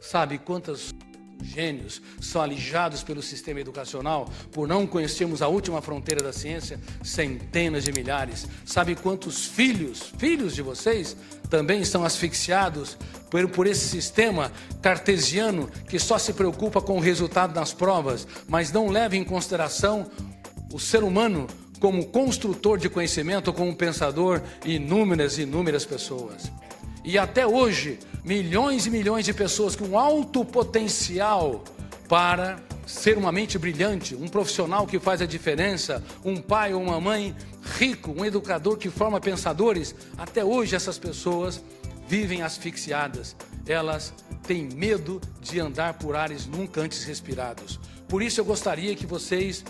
Sabe quantos gênios são alijados pelo sistema educacional por não conhecermos a última fronteira da ciência? Centenas de milhares. Sabe quantos filhos de vocês também estão asfixiados por esse sistema cartesiano que só se preocupa com o resultado das provas, mas não leva em consideração o ser humano como construtor de conhecimento, como pensador, inúmeras pessoas. E até hoje, milhões e milhões de pessoas com alto potencial para ser uma mente brilhante, um profissional que faz a diferença, um pai ou uma mãe rico, um educador que forma pensadores. Até hoje essas pessoas vivem asfixiadas. Elas têm medo de andar por ares nunca antes respirados. Por isso eu gostaria que vocês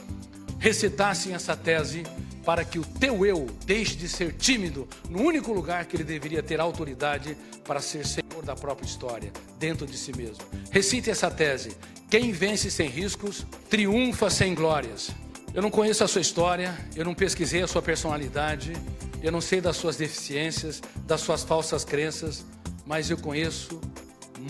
recitassem essa tese para que o teu eu deixe de ser tímido no único lugar que ele deveria ter autoridade para ser senhor da própria história, dentro de si mesmo. Recite essa tese: quem vence sem riscos, triunfa sem glórias. Eu não conheço a sua história, eu não pesquisei a sua personalidade, eu não sei das suas deficiências, das suas falsas crenças, mas eu conheço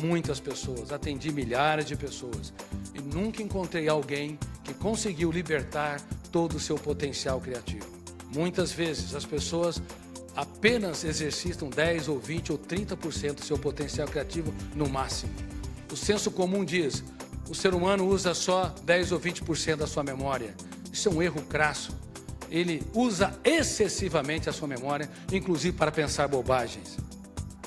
muitas pessoas, atendi milhares de pessoas e nunca encontrei alguém que conseguiu libertar todo o seu potencial criativo. Muitas vezes as pessoas apenas exercitam 10 ou 20 ou 30% do seu potencial criativo no máximo. O senso comum diz: o ser humano usa só 10 ou 20% da sua memória. Isso é um erro crasso. Ele usa excessivamente a sua memória, inclusive para pensar bobagens,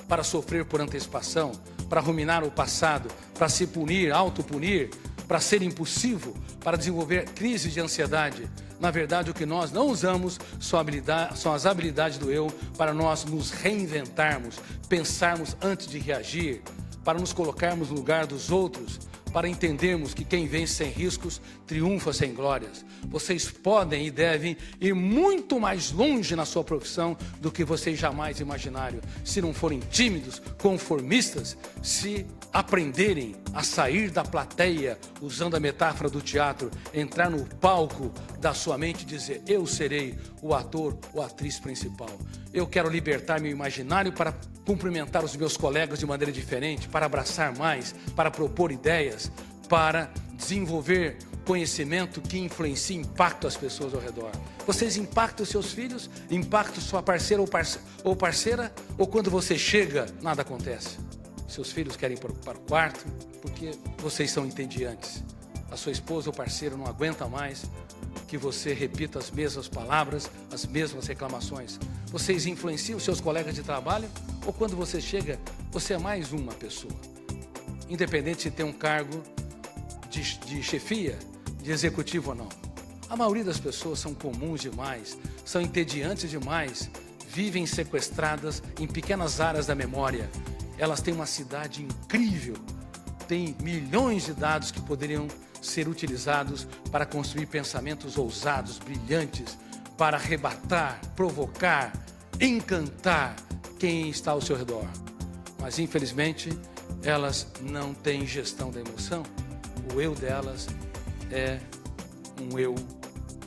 para sofrer por antecipação, para ruminar o passado, para se punir, autopunir, para ser impulsivo, para desenvolver crises de ansiedade. Na verdade, o que nós não usamos são as habilidades do eu para nós nos reinventarmos, pensarmos antes de reagir, para nos colocarmos no lugar dos outros, para entendermos que quem vence sem riscos, triunfa sem glórias. Vocês podem e devem ir muito mais longe na sua profissão do que vocês jamais imaginaram, se não forem tímidos, conformistas, se aprenderem a sair da plateia, usando a metáfora do teatro, entrar no palco da sua mente e dizer: eu serei o ator ou atriz principal. Eu quero libertar meu imaginário para cumprimentar os meus colegas de maneira diferente, para abraçar mais, para propor ideias, para desenvolver conhecimento que influencia e impacta as pessoas ao redor. Vocês impactam os seus filhos, impactam sua parceira ou parceira, ou quando você chega, nada acontece. Seus filhos querem ir para o quarto porque vocês são entediantes. A sua esposa ou parceiro não aguenta mais que você repita as mesmas palavras, as mesmas reclamações. Vocês influenciam os seus colegas de trabalho, ou quando você chega, você é mais uma pessoa. Independente se tem um cargo de chefia, de executivo ou não. A maioria das pessoas são comuns demais, são entediantes demais, vivem sequestradas em pequenas áreas da memória. Elas têm uma cidade incrível, têm milhões de dados que poderiam ser utilizados para construir pensamentos ousados, brilhantes, para arrebatar, provocar, encantar quem está ao seu redor. Mas, infelizmente, elas não têm gestão da emoção. O eu delas é um eu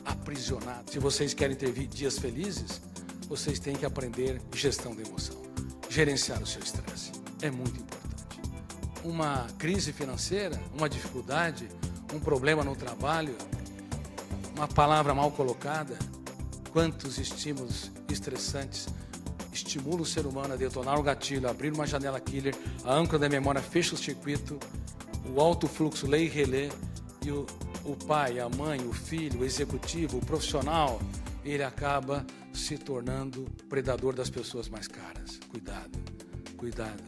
aprisionado. Se vocês querem ter dias felizes, vocês têm que aprender gestão da emoção, gerenciar o seu estresse. É muito importante. Uma crise financeira, uma dificuldade, um problema no trabalho, uma palavra mal colocada, quantos estímulos estressantes estimulam o ser humano a detonar o gatilho, a abrir uma janela killer, a âncora da memória fecha o circuito, o alto fluxo lê e relê, e o pai, a mãe, o filho, o executivo, o profissional, ele acaba se tornando predador das pessoas mais caras. Cuidado, cuidado.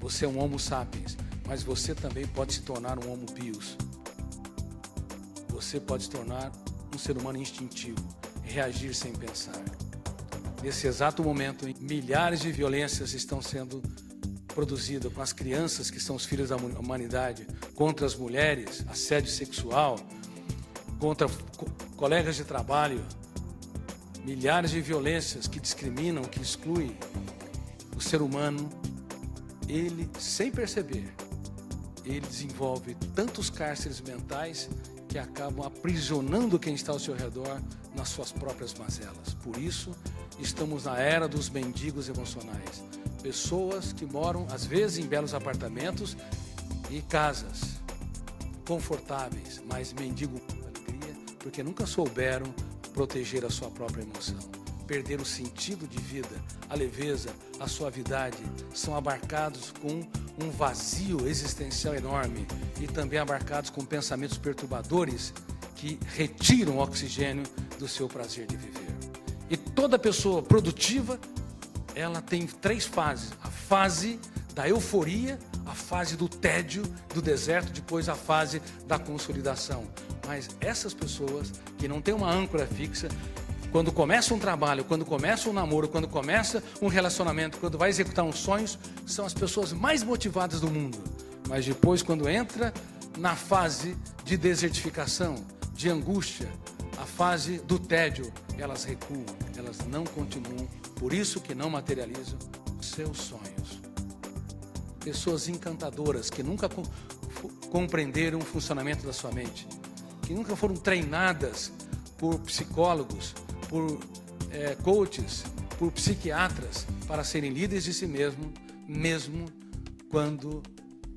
Você é um homo sapiens, mas você também pode se tornar um homo pius. Você pode se tornar um ser humano instintivo, reagir sem pensar. Nesse exato momento, milhares de violências estão sendo produzidas com as crianças, que são os filhos da humanidade, contra as mulheres, assédio sexual, contra colegas de trabalho. Milhares de violências que discriminam, que excluem o ser humano. Ele, sem perceber, ele desenvolve tantos cárceres mentais que acabam aprisionando quem está ao seu redor nas suas próprias mazelas. Por isso, estamos na era dos mendigos emocionais. Pessoas que moram, às vezes, em belos apartamentos, e casas confortáveis, mas mendigam alegria, porque nunca souberam proteger a sua própria emoção. Perderam o sentido de vida, a leveza, a suavidade, são abarcados com um vazio existencial enorme e também abarcados com pensamentos perturbadores que retiram o oxigênio do seu prazer de viver. E toda pessoa produtiva, ela tem 3 fases: a fase da euforia, a fase do tédio, do deserto, depois a fase da consolidação. Mas essas pessoas que não têm uma âncora fixa, quando começa um trabalho, quando começa um namoro, quando começa um relacionamento, quando vai executar uns sonhos, são as pessoas mais motivadas do mundo. Mas depois, quando entra na fase de desertificação, de angústia, a fase do tédio, elas recuam, elas não continuam, por isso que não materializam os seus sonhos. Pessoas encantadoras que nunca compreenderam o funcionamento da sua mente, que nunca foram treinadas por psicólogos, por coaches, por psiquiatras para serem líderes de si mesmo quando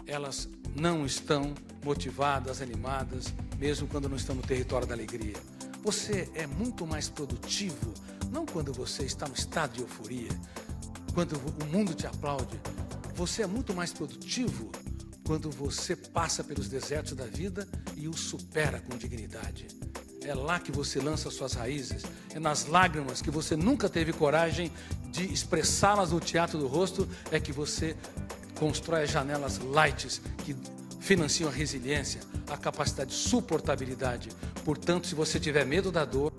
elas não estão motivadas, animadas, mesmo quando não estão no território da alegria. Você é muito mais produtivo, não quando você está no estado de euforia, quando o mundo te aplaude. Você é muito mais produtivo quando você passa pelos desertos da vida e os supera com dignidade. É lá que você lança suas raízes, é nas lágrimas que você nunca teve coragem de expressá-las no teatro do rosto, é que você constrói as janelas lights que financiam a resiliência, a capacidade de suportabilidade. Portanto, se você tiver medo da dor,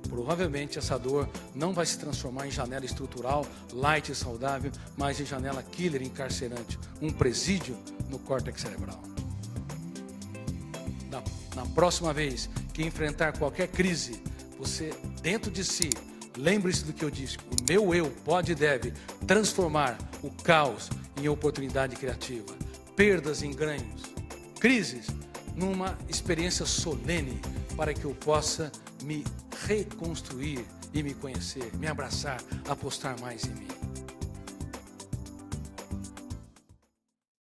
provavelmente essa dor não vai se transformar em janela estrutural, light e saudável, mas em janela killer encarcerante, um presídio no córtex cerebral. Na próxima vez que enfrentar qualquer crise, você dentro de si, lembre-se do que eu disse, o meu eu pode e deve transformar o caos em oportunidade criativa, perdas em ganhos, crises numa experiência solene para que eu possa me reconstruir e me conhecer, me abraçar, apostar mais em mim.